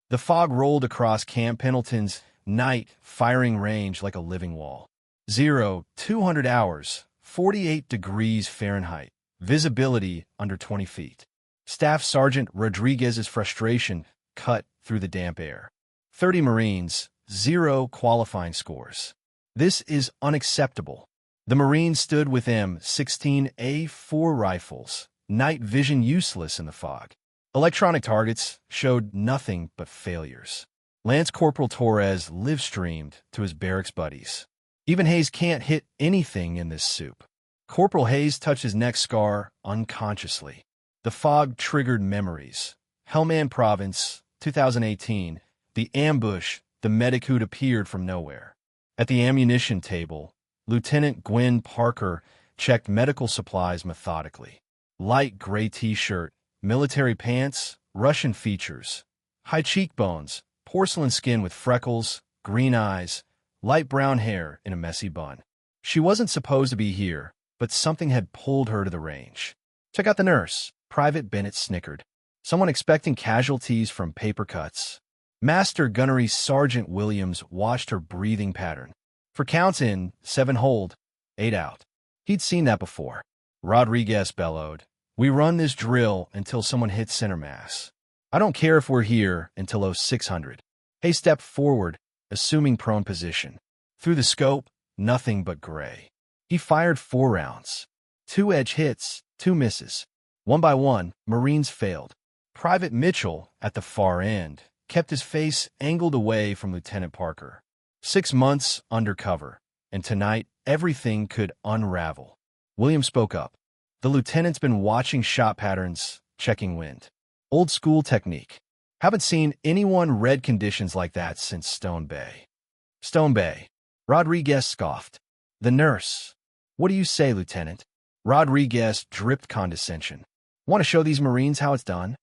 The fog rolled across Camp Pendleton's night firing range like a living wall. 200 hours, 48 degrees Fahrenheit, visibility under 20 feet. Staff Sergeant Rodriguez's frustration cut through the damp air. 30 Marines, 0 qualifying scores. This is unacceptable. The Marines stood with M16A4 rifles, night vision useless in the fog. Electronic targets showed nothing but failures. Lance Corporal Torres live-streamed to his barracks buddies. Even Hayes can't hit anything in this soup. Corporal Hayes touched his neck scar unconsciously. The fog triggered memories. Helmand Province, 2018. The ambush, the medic who'd appeared from nowhere. At the ammunition table, Lieutenant Gwen Parker checked medical supplies methodically. Light gray t-shirt, military pants, Russian features. High cheekbones, porcelain skin with freckles, green eyes, light brown hair in a messy bun. She wasn't supposed to be here, but something had pulled her to the range. Check out the nurse, Private Bennett snickered. Someone expecting casualties from paper cuts. Master Gunnery Sergeant Williams watched her breathing pattern. For counts in, 7 hold, 8 out. He'd seen that before. Rodriguez bellowed. We run this drill until someone hits center mass. I don't care if we're here until 0600. Hay stepped forward, assuming prone position. Through the scope, nothing but gray. He fired 4 rounds. 2 edge hits, 2 misses. One by one, Marines failed. Private Mitchell, at the far end, kept his face angled away from Lieutenant Parker. 6 months undercover, and tonight everything could unravel. William spoke up. The lieutenant's been watching shot patterns, checking wind. Old school technique. Haven't seen anyone read conditions like that since Stone Bay. Stone Bay. Rodriguez scoffed. The nurse. What do you say, Lieutenant? Rodriguez dripped condescension. Want to show these Marines how it's done?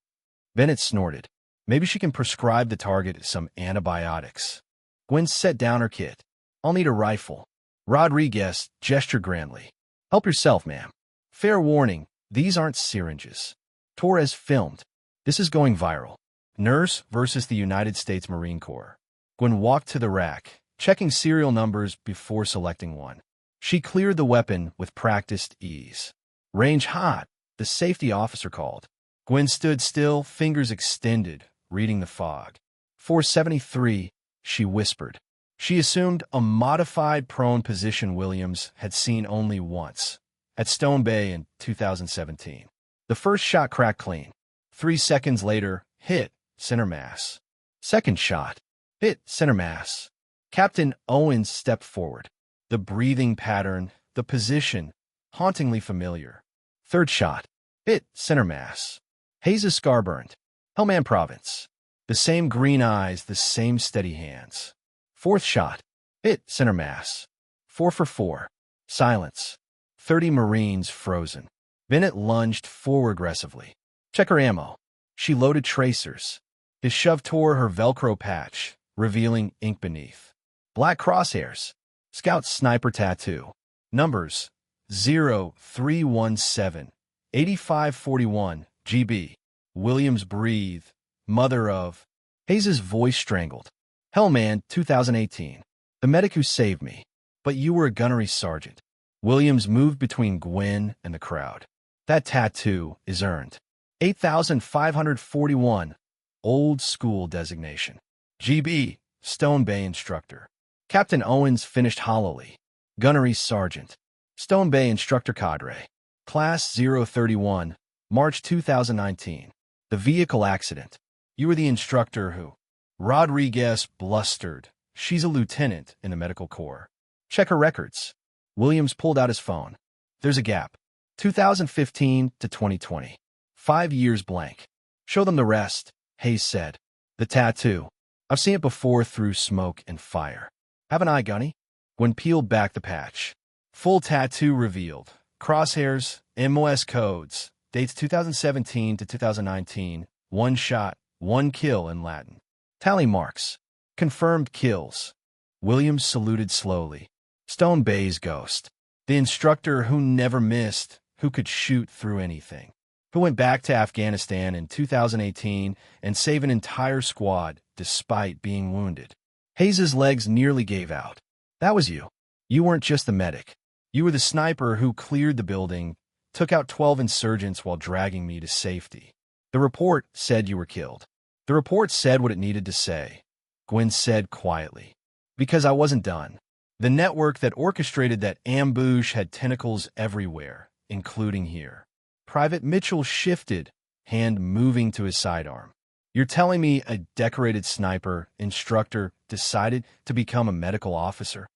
Bennett snorted. Maybe she can prescribe the target some antibiotics. Gwen set down her kit. I'll need a rifle. Rodriguez gestured grandly. Help yourself, ma'am. Fair warning, these aren't syringes. Torres filmed. This is going viral. Nurse versus the United States Marine Corps. Gwen walked to the rack, checking serial numbers before selecting one. She cleared the weapon with practiced ease. Range hot, the safety officer called. Gwen stood still, fingers extended, reading the fog. 473, she whispered. She assumed a modified prone position Williams had seen only once, at Stone Bay in 2017. The first shot cracked clean. 3 seconds later, hit, center mass. Second shot, hit, center mass. Captain Owens stepped forward. The breathing pattern, the position, hauntingly familiar. Third shot, hit, center mass. Hayes' scar burned. Helmand Province. The same green eyes, the same steady hands. Fourth shot, hit, center mass. 4 for 4. Silence. 30 Marines frozen. Bennett lunged forward aggressively. Check her ammo. She loaded tracers. His shove tore her Velcro patch, revealing ink beneath. Black crosshairs. Scout sniper tattoo. Numbers 0317 8541 GB. Williams breathed. Mother of. Hayes' voice strangled. Hellman, 2018. The medic who saved me. But you were a gunnery sergeant. Williams moved between Gwen and the crowd. That tattoo is earned. 8541. Old school designation. GB. Stone Bay instructor. Captain Owens finished hollowly. Gunnery sergeant. Stone Bay instructor cadre. Class 031. March 2019. The vehicle accident. You were the instructor who. Rodriguez blustered. She's a lieutenant in the medical corps. Check her records. Williams pulled out his phone. There's a gap. 2015 to 2020. 5 years blank. Show them the rest, Hayes said. The tattoo. I've seen it before through smoke and fire. Have an eye, Gunny? Gwen peeled back the patch. Full tattoo revealed. Crosshairs, MOS codes. Dates 2017 to 2019. 1 shot, 1 kill in Latin. Tally marks. Confirmed kills. Williams saluted slowly. Stone Bay's ghost. The instructor who never missed, who could shoot through anything. Who went back to Afghanistan in 2018 and saved an entire squad despite being wounded. Hayes's legs nearly gave out. That was you. You weren't just the medic. You were the sniper who cleared the building, took out 12 insurgents while dragging me to safety. The report said you were killed. The report said what it needed to say, Gwen said quietly. Because I wasn't done. The network that orchestrated that ambush had tentacles everywhere, including here. Private Mitchell shifted, hand moving to his sidearm. You're telling me a decorated sniper instructor decided to become a medical officer?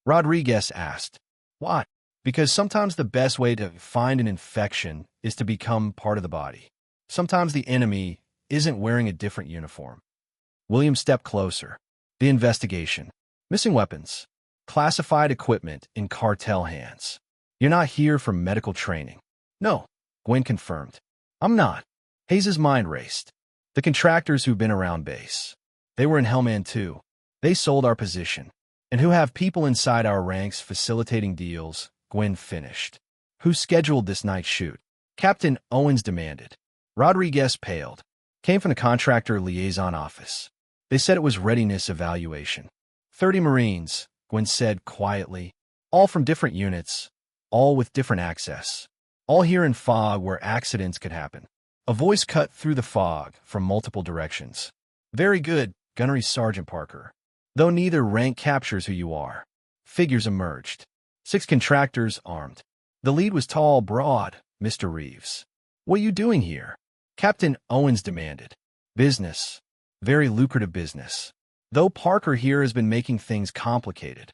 Rodriguez asked. Why? Because sometimes the best way to find an infection is to become part of the body. Sometimes the enemy isn't wearing a different uniform. William stepped closer. The investigation. Missing weapons. Classified equipment in cartel hands. You're not here for medical training. No, Gwen confirmed. I'm not. Hayes's mind raced. The contractors who've been around base. They were in Hellman too. They sold our position. And who have people inside our ranks facilitating deals, Gwen finished. Who scheduled this night shoot? Captain Owens demanded. Rodriguez paled. Came from the contractor liaison office. They said it was readiness evaluation. 30 Marines, Gwen said quietly. All from different units. All with different access. All here in fog where accidents could happen. A voice cut through the fog from multiple directions. Very good, Gunnery Sergeant Parker. Though neither rank captures who you are. Figures emerged. 6 contractors armed. The lead was tall, broad, Mr. Reeves. What are you doing here? Captain Owens demanded. Business. Very lucrative business. Though Parker here has been making things complicated.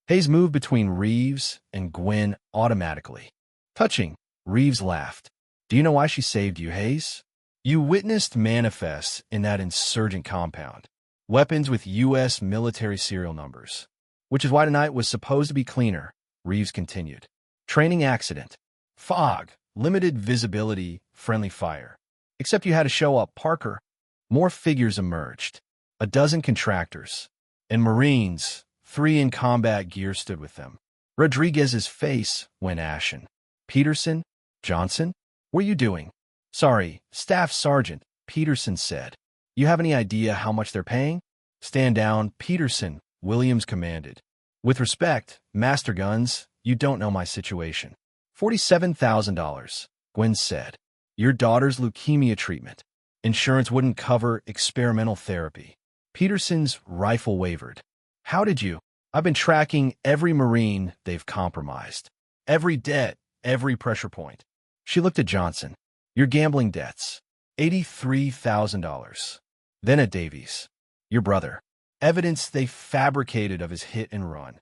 Hayes moved between Reeves and Gwen automatically. Touching, Reeves laughed. Do you know why she saved you, Hayes? You witnessed manifests in that insurgent compound. Weapons with U.S. military serial numbers. Which is why tonight was supposed to be cleaner, Reeves continued. Training accident. Fog. Limited visibility. Friendly fire. Except you had to show up, Parker. More figures emerged. A dozen contractors. And Marines, 3 in combat gear stood with them. Rodriguez's face went ashen. Peterson? Johnson? What are you doing? Sorry, Staff Sergeant, Peterson said. You have any idea how much they're paying? Stand down, Peterson, Williams commanded. With respect, Master Guns, you don't know my situation. $47,000, Gwen said. Your daughter's leukemia treatment. Insurance wouldn't cover experimental therapy. Peterson's rifle wavered. How did you? I've been tracking every Marine they've compromised. Every debt, every pressure point. She looked at Johnson. Your gambling debts. $83,000. Then at Davies. Your brother. Evidence they fabricated of his hit and run.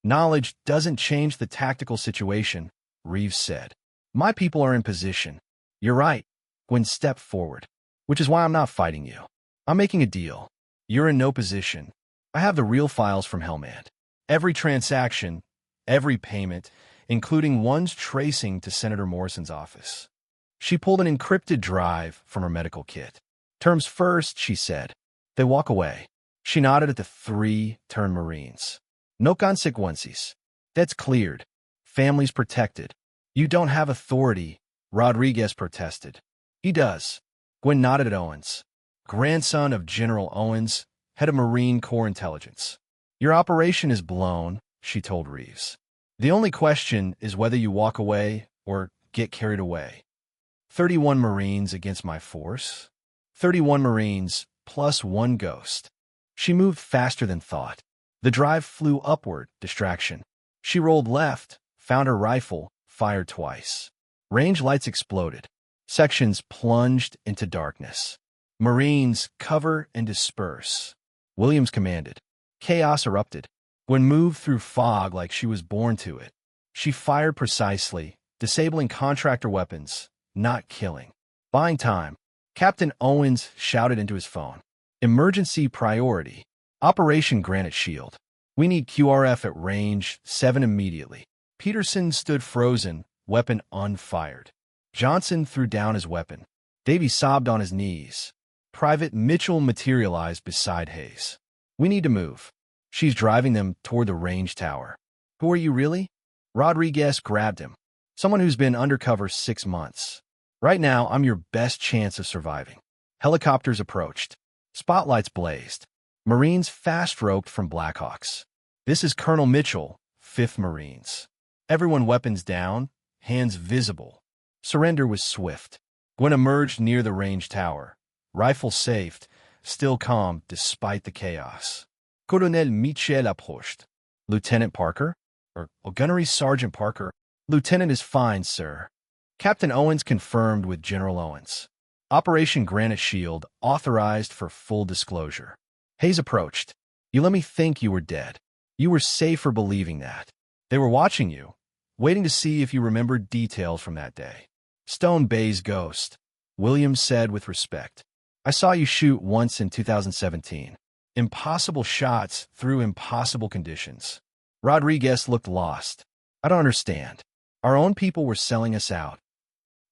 Knowledge doesn't change the tactical situation, Reeves said. My people are in position. You're right. Gwen stepped forward. Which is why I'm not fighting you. I'm making a deal. You're in no position. I have the real files from Hellman. Every transaction, every payment, including ones tracing to Senator Morrison's office. She pulled an encrypted drive from her medical kit. Terms first, she said. They walk away. She nodded at the 3 turned Marines. No consequences. That's cleared. Families protected. You don't have authority, Rodriguez protested. He does. Gwen nodded at Owens. Grandson of General Owens, head of Marine Corps Intelligence. Your operation is blown, she told Reeves. The only question is whether you walk away or get carried away. 31 Marines against my force. 31 Marines plus 1 ghost. She moved faster than thought. The drive flew upward, distraction. She rolled left, found her rifle, fired twice. Range lights exploded. Sections plunged into darkness. Marines, cover and disperse. Williams commanded. Chaos erupted. Gwen moved through fog like she was born to it. She fired precisely, disabling contractor weapons, not killing. Buying time. Captain Owens shouted into his phone. Emergency priority. Operation Granite Shield. We need QRF at range 7 immediately. Peterson stood frozen, weapon unfired. Johnson threw down his weapon. Davy sobbed on his knees. Private Mitchell materialized beside Hayes. We need to move. She's driving them toward the range tower. Who are you really? Rodriguez grabbed him. Someone who's been undercover 6 months. Right now, I'm your best chance of surviving. Helicopters approached. Spotlights blazed. Marines fast-roped from Blackhawks. This is Colonel Mitchell, 5th Marines. Everyone weapons down, hands visible. Surrender was swift. Gwen emerged near the range tower. Rifle safed, still calm despite the chaos. Colonel Michel approached. Lieutenant Parker? Or Gunnery Sergeant Parker? Lieutenant is fine, sir. Captain Owens confirmed with General Owens. Operation Granite Shield authorized for full disclosure. Hayes approached. You let me think you were dead. You were safe for believing that. They were watching you, waiting to see if you remembered details from that day. Stone Bay's ghost, Williams said with respect. I saw you shoot once in 2017. Impossible shots through impossible conditions. Rodriguez looked lost. I don't understand. Our own people were selling us out.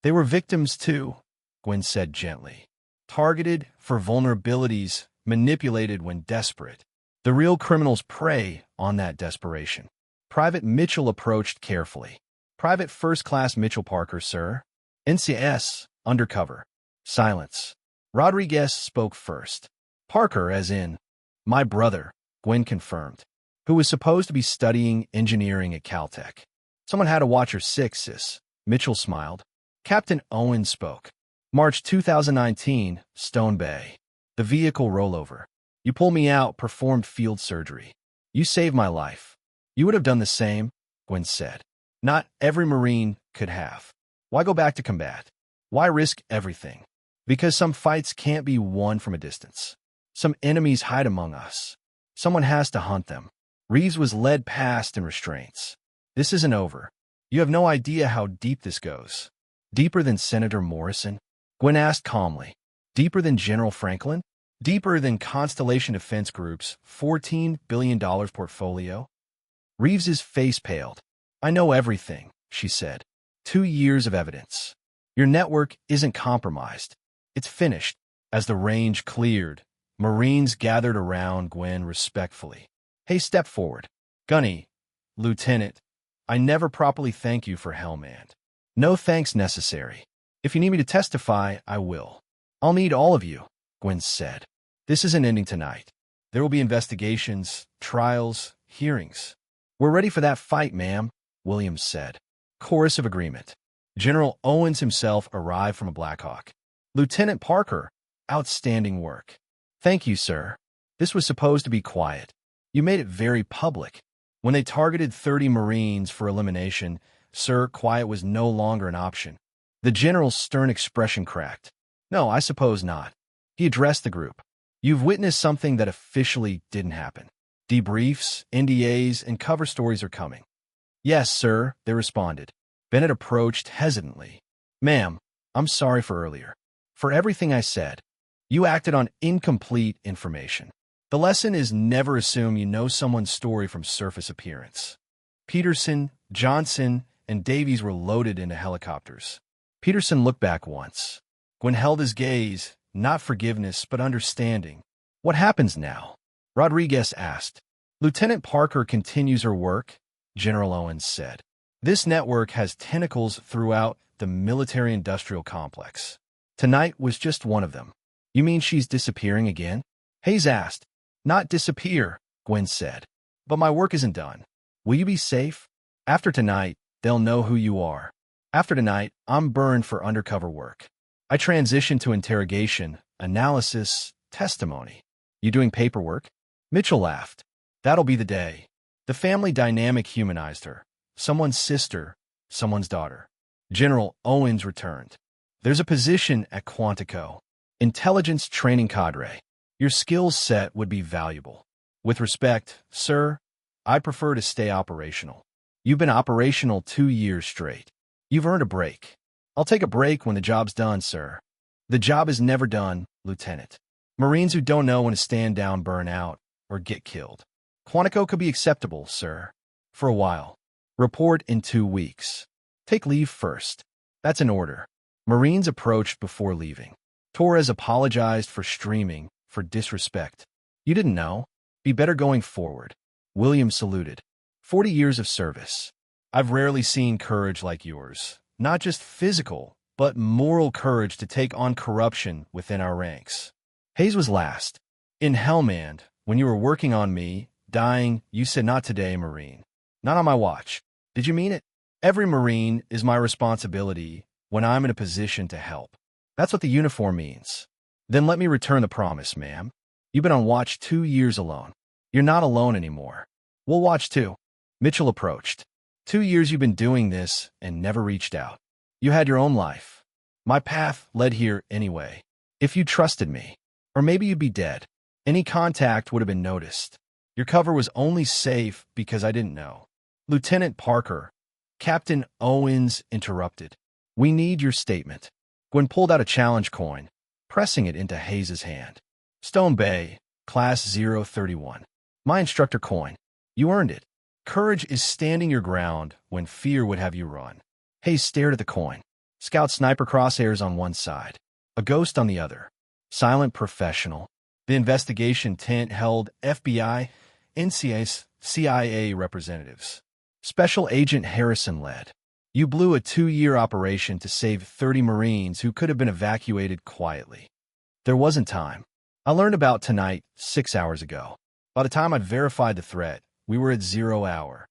They were victims too, Gwen said gently. Targeted for vulnerabilities, manipulated when desperate. The real criminals prey on that desperation. Private Mitchell approached carefully. Private First Class Mitchell Parker, sir. NCS, undercover. Silence. Rodriguez spoke first. Parker, as in, my brother, Gwen confirmed, who was supposed to be studying engineering at Caltech. Someone had to watch her six, sis. Mitchell smiled. Captain Owens spoke. March 2019, Stone Bay. The vehicle rollover. You pulled me out, performed field surgery. You saved my life. You would have done the same, Gwen said. Not every Marine could have. Why go back to combat? Why risk everything? Because some fights can't be won from a distance. Some enemies hide among us. Someone has to hunt them. Reeves was led past in restraints. This isn't over. You have no idea how deep this goes. Deeper than Senator Morrison? Gwen asked calmly. Deeper than General Franklin? Deeper than Constellation Defense Group's $14 billion portfolio? Reeves's face paled. I know everything, she said. 2 years of evidence. Your network isn't compromised. It's finished. As the range cleared, Marines gathered around Gwen respectfully. Hey, step forward. Gunny, Lieutenant, I never properly thank you for Hellman. No thanks necessary. If you need me to testify, I will. I'll need all of you, Gwen said. This isn't ending tonight. There will be investigations, trials, hearings. We're ready for that fight, ma'am, Williams said. Chorus of agreement. General Owens himself arrived from a Blackhawk. Lieutenant Parker, outstanding work. Thank you, sir. This was supposed to be quiet. You made it very public. When they targeted 30 Marines for elimination, sir, quiet was no longer an option. The general's stern expression cracked. No, I suppose not. He addressed the group. You've witnessed something that officially didn't happen. Debriefs, NDAs, and cover stories are coming. Yes, sir, they responded. Bennett approached hesitantly. Ma'am, I'm sorry for earlier. For everything I said. You acted on incomplete information. The lesson is never assume you know someone's story from surface appearance. Peterson, Johnson, and Davies were loaded into helicopters. Peterson looked back once. Gwen held his gaze, not forgiveness, but understanding. What happens now? Rodriguez asked. Lieutenant Parker continues her work, General Owens said. This network has tentacles throughout the military-industrial complex. Tonight was just one of them. You mean she's disappearing again? Hayes asked. Not disappear, Gwen said. But my work isn't done. Will you be safe? After tonight, they'll know who you are. After tonight, I'm burned for undercover work. I transition to interrogation, analysis, testimony. You doing paperwork? Mitchell laughed. That'll be the day. The family dynamic humanized her. Someone's sister, someone's daughter. General Owens returned. There's a position at Quantico. Intelligence training cadre. Your skills set would be valuable. With respect, sir, I prefer to stay operational. You've been operational 2 years straight. You've earned a break. I'll take a break when the job's done, sir. The job is never done, Lieutenant. Marines who don't know when to stand down burn out or get killed. Quantico could be acceptable, sir. For a while. Report in 2 weeks. Take leave first. That's an order. Marines approached before leaving. Torres apologized for streaming, for disrespect. You didn't know? Be better going forward. Williams saluted. 40 years of service. I've rarely seen courage like yours. Not just physical, but moral courage to take on corruption within our ranks. Hayes was last. In Hellmand, when you were working on me, dying, you said, "Not today, Marine. Not on my watch." Did you mean it? Every Marine is my responsibility when I'm in a position to help. That's what the uniform means. Then let me return the promise, ma'am. You've been on watch 2 years alone. You're not alone anymore. We'll watch too. Mitchell approached. 2 years you've been doing this and never reached out. You had your own life. My path led here anyway. If you trusted me, or maybe you'd be dead. Any contact would have been noticed. Your cover was only safe because I didn't know. Lieutenant Parker, Captain Owens interrupted. We need your statement. Gwen pulled out a challenge coin, pressing it into Hayes's hand. Stone Bay, Class 031. My instructor coin. You earned it. Courage is standing your ground when fear would have you run. Hayes stared at the coin. Scout sniper crosshairs on one side, a ghost on the other. Silent professional. The investigation tent held FBI, NCA's, CIA representatives. Special Agent Harrison led. You blew a 2-year operation to save 30 Marines who could have been evacuated quietly. There wasn't time. I learned about tonight 6 hours ago. By the time I'd verified the threat, we were at 0 hour.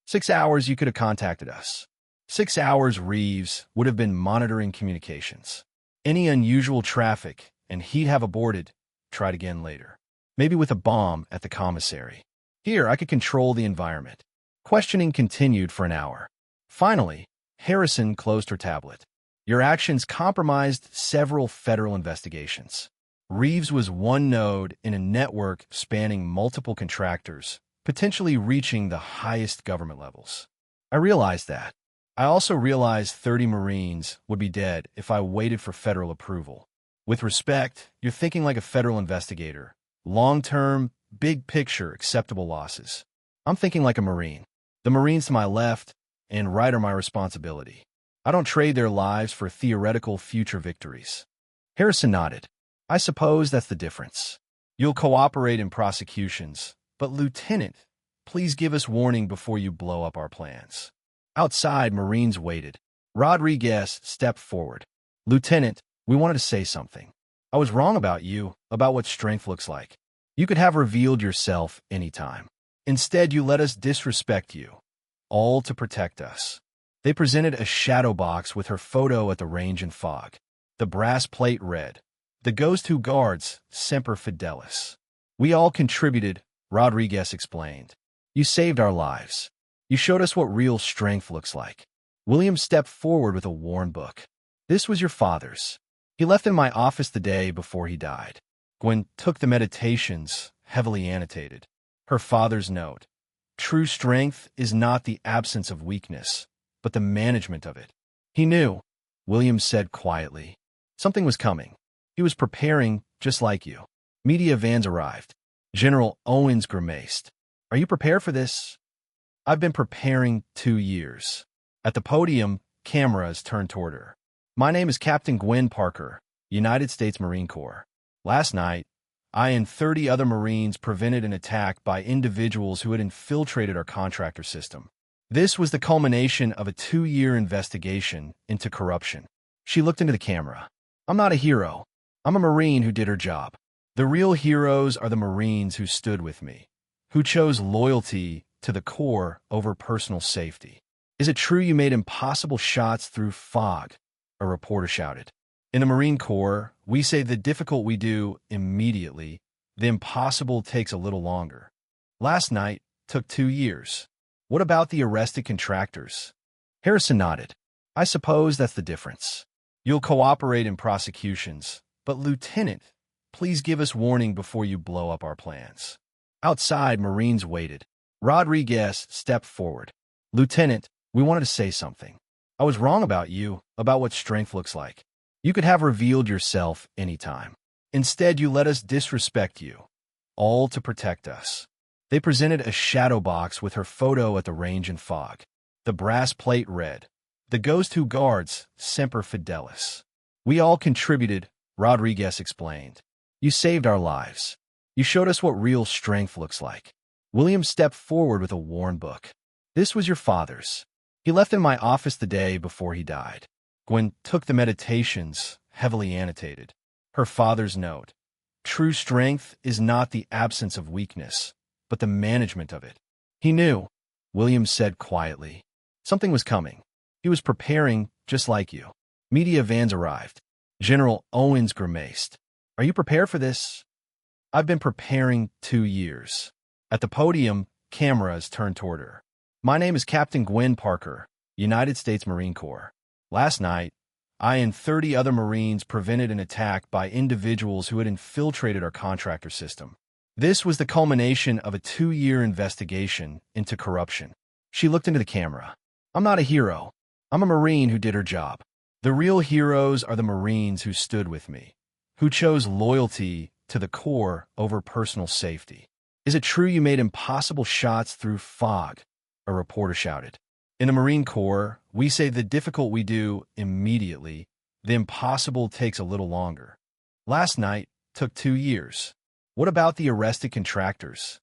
6 hours you could have contacted us. 6 hours Reeves would have been monitoring communications. Any unusual traffic, and he'd have aborted, tried again later. Maybe with a bomb at the commissary. Here, I could control the environment. Questioning continued for an hour. Finally, Harrison closed her tablet. Your actions compromised several federal investigations. Reeves was one node in a network spanning multiple contractors, potentially reaching the highest government levels. I realized that. I also realized 30 Marines would be dead if I waited for federal approval. With respect, you're thinking like a federal investigator. Long-term, big picture, acceptable losses. I'm thinking like a Marine. The Marines to my left and right are my responsibility. I don't trade their lives for theoretical future victories. Harrison nodded. I suppose that's the difference. You'll cooperate in prosecutions, but Lieutenant, please give us warning before you blow up our plans. Outside, Marines waited. Rodriguez stepped forward. Lieutenant, we wanted to say something. I was wrong about you, about what strength looks like. You could have revealed yourself anytime. Instead, you let us disrespect you, all to protect us. They presented a shadow box with her photo at the range in fog. The brass plate read, "The ghost who guards, Semper Fidelis." We all contributed, Rodriguez explained. You saved our lives. You showed us what real strength looks like. William stepped forward with a worn book. This was your father's. He left in my office the day before he died. Gwen took the meditations, heavily annotated. Her father's note. True strength is not the absence of weakness, but the management of it. He knew, William said quietly. Something was coming. He was preparing, just like you. Media vans arrived. General Owens grimaced. Are you prepared for this? I've been preparing 2 years. At the podium, cameras turned toward her. My name is Captain Gwen Parker, United States Marine Corps. Last night, I and 30 other Marines prevented an attack by individuals who had infiltrated our contractor system. This was the culmination of a 2-year investigation into corruption. She looked into the camera. I'm not a hero. I'm a Marine who did her job. The real heroes are the Marines who stood with me, who chose loyalty to the Corps over personal safety. Is it true you made impossible shots through fog? A reporter shouted. In the Marine Corps, we say the difficult we do immediately, the impossible takes a little longer. Last night took 2 years. What about the arrested contractors? Harrison nodded. I suppose that's the difference. You'll cooperate in prosecutions, but Lieutenant, please give us warning before you blow up our plans. Outside, Marines waited. Rodriguez stepped forward. Lieutenant, we wanted to say something. I was wrong about you, about what strength looks like. You could have revealed yourself anytime. Instead, you let us disrespect you, all to protect us. They presented a shadow box with her photo at the range in fog. The brass plate read, The ghost who guards, Semper Fidelis. We all contributed, Rodriguez explained. You saved our lives. You showed us what real strength looks like. William stepped forward with a worn book. This was your father's. He left in my office the day before he died. Gwen took the meditations, heavily annotated. Her father's note. True strength is not the absence of weakness, but the management of it. He knew, Williams said quietly. Something was coming. He was preparing, just like you. Media vans arrived. General Owens grimaced. Are you prepared for this? I've been preparing 2 years. At the podium, cameras turned toward her. My name is Captain Gwen Parker, United States Marine Corps. Last night, I and 30 other Marines prevented an attack by individuals who had infiltrated our contractor system. This was the culmination of a 2-year investigation into corruption. She looked into the camera. I'm not a hero. I'm a Marine who did her job. The real heroes are the Marines who stood with me, who chose loyalty to the Corps over personal safety. Is it true you made impossible shots through fog? A reporter shouted. In the Marine Corps, we say the difficult we do immediately, the impossible takes a little longer. Last night took 2 years. What about the arrested contractors?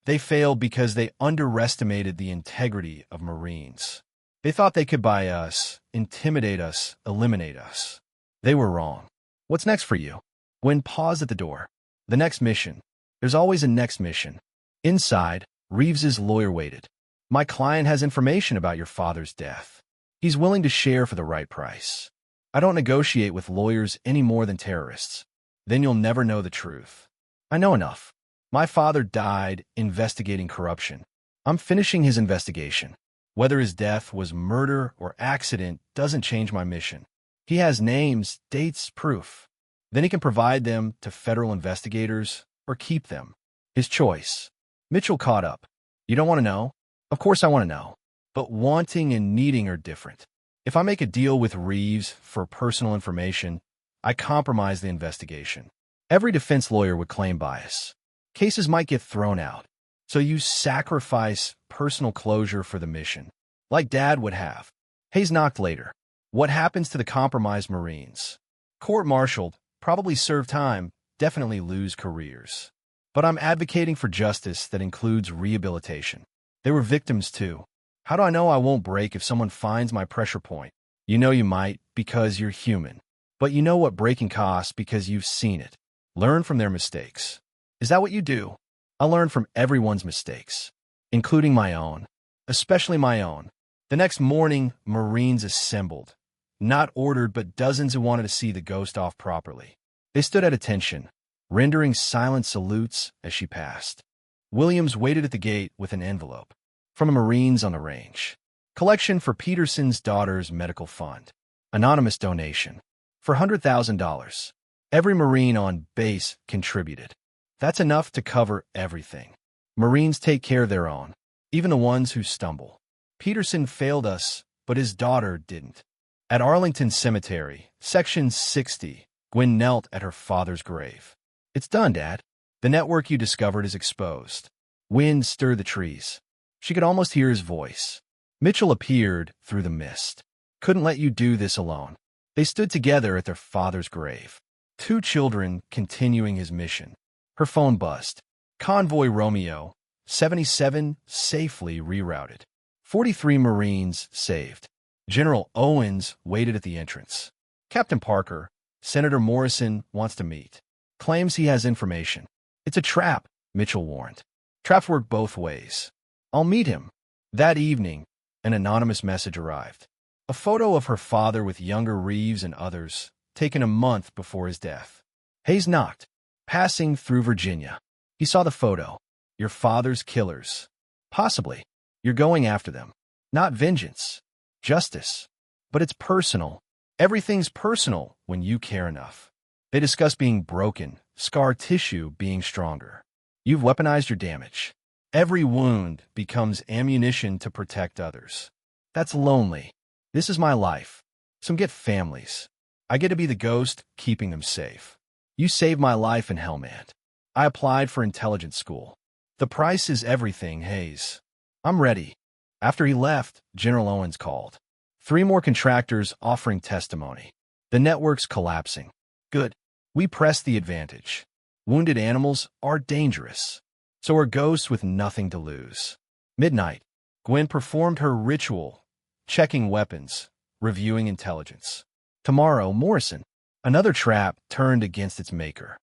They failed because they underestimated the integrity of Marines. They thought they could buy us, intimidate us, eliminate us. They were wrong. What's next for you? Gwen paused at the door. The next mission. There's always a next mission. Inside, Reeves's lawyer waited. My client has information about your father's death. He's willing to share for the right price. I don't negotiate with lawyers any more than terrorists. Then you'll never know the truth. I know enough. My father died investigating corruption. I'm finishing his investigation. Whether his death was murder or accident doesn't change my mission. He has names, dates, proof. Then he can provide them to federal investigators or keep them. His choice. Mitchell caught up. You don't want to know? Of course I want to know. But wanting and needing are different. If I make a deal with Reeves for personal information, I compromise the investigation. Every defense lawyer would claim bias. Cases might get thrown out. So you sacrifice personal closure for the mission, like Dad would have. Hayes knocked later. What happens to the compromised Marines? Court-martialed, probably serve time, definitely lose careers. But I'm advocating for justice that includes rehabilitation. They were victims too. How do I know I won't break if someone finds my pressure point? You know you might because you're human. But you know what breaking costs because you've seen it. Learn from their mistakes. Is that what you do? I learn from everyone's mistakes, including my own, especially my own. The next morning, Marines assembled. Not ordered, but dozens who wanted to see the ghost off properly. They stood at attention, rendering silent salutes as she passed. Williams waited at the gate with an envelope. From the Marines on the range. Collection for Peterson's daughter's medical fund. Anonymous donation. For $100,000. Every Marine on base contributed. That's enough to cover everything. Marines take care of their own, even the ones who stumble. Peterson failed us, but his daughter didn't. At Arlington Cemetery, Section 60, Gwen knelt at her father's grave. It's done, Dad. The network you discovered is exposed. Wind stirred the trees. She could almost hear his voice. Mitchell appeared through the mist. Couldn't let you do this alone. They stood together at their father's grave. 2 children continuing his mission. Her phone buzzed. Convoy Romeo, 77 safely rerouted. 43 Marines saved. General Owens waited at the entrance. Captain Parker, Senator Morrison wants to meet. Claims he has information. It's a trap, Mitchell warned. Traps work both ways. I'll meet him. That evening, an anonymous message arrived. A photo of her father with younger Reeves and others, taken a month before his death. Hayes knocked. Passing through Virginia. He saw the photo. Your father's killers. Possibly. You're going after them. Not vengeance. Justice. But it's personal. Everything's personal when you care enough. They discuss being broken, scar tissue being stronger. You've weaponized your damage. Every wound becomes ammunition to protect others. That's lonely. This is my life. Some get families. I get to be the ghost, keeping them safe. You saved my life in Helmand. I applied for intelligence school. The price is everything, Hayes. I'm ready. After he left, General Owens called. 3 more contractors offering testimony. The network's collapsing. Good. We press the advantage. Wounded animals are dangerous. So are ghosts with nothing to lose. Midnight. Gwen performed her ritual, checking weapons, reviewing intelligence. Tomorrow, Morrison. Another trap turned against its maker.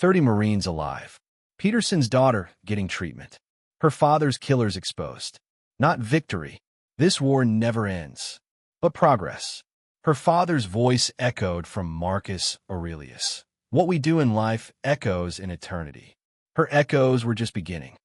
30 Marines alive. Peterson's daughter getting treatment. Her father's killers exposed. Not victory. This war never ends, but progress. Her father's voice echoed from Marcus Aurelius. What we do in life echoes in eternity. Her echoes were just beginning.